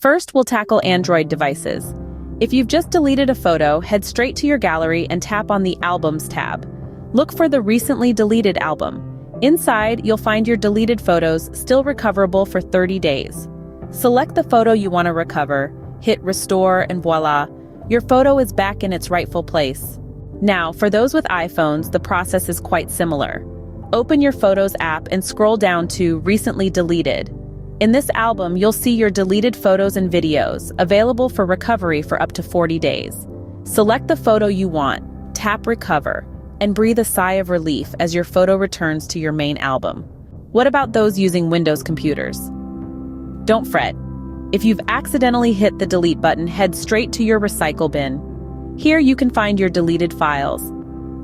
First, we'll tackle Android devices. If you've just deleted a photo, head straight to your gallery and tap on the Albums tab. Look for the Recently Deleted album. Inside, you'll find your deleted photos still recoverable for 30 days. Select the photo you want to recover, hit Restore, and voila, your photo is back in its rightful place. Now, for those with iPhones, the process is quite similar. Open your Photos app and scroll down to Recently Deleted. In this album, you'll see your deleted photos and videos, available for recovery for up to 40 days. Select the photo you want, tap Recover, and breathe a sigh of relief as your photo returns to your main album. What about those using Windows computers? Don't fret. If you've accidentally hit the delete button, head straight to your recycle bin. Here you can find your deleted files.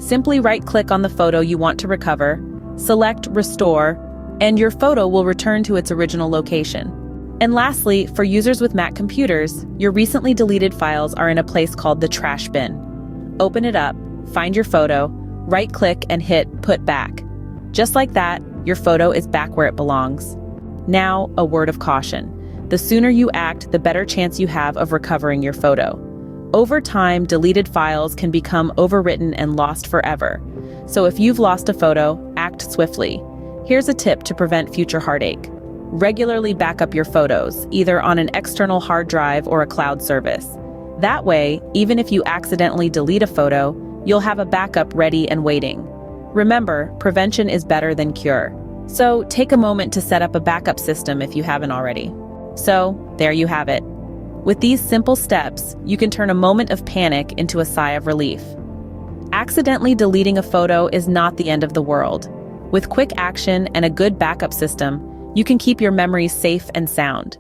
Simply right-click on the photo you want to recover, select Restore, and your photo will return to its original location. And lastly, for users with Mac computers, your recently deleted files are in a place called the trash bin. Open it up, find your photo, right-click and hit Put Back. Just like that, your photo is back where it belongs. Now, a word of caution. The sooner you act, the better chance you have of recovering your photo. Over time, deleted files can become overwritten and lost forever. So if you've lost a photo, act swiftly. Here's a tip to prevent future heartache. Regularly back up your photos, either on an external hard drive or a cloud service. That way, even if you accidentally delete a photo, you'll have a backup ready and waiting. Remember, prevention is better than cure. So take a moment to set up a backup system if you haven't already. So, there you have it. With these simple steps, you can turn a moment of panic into a sigh of relief. Accidentally deleting a photo is not the end of the world. With quick action and a good backup system, you can keep your memories safe and sound.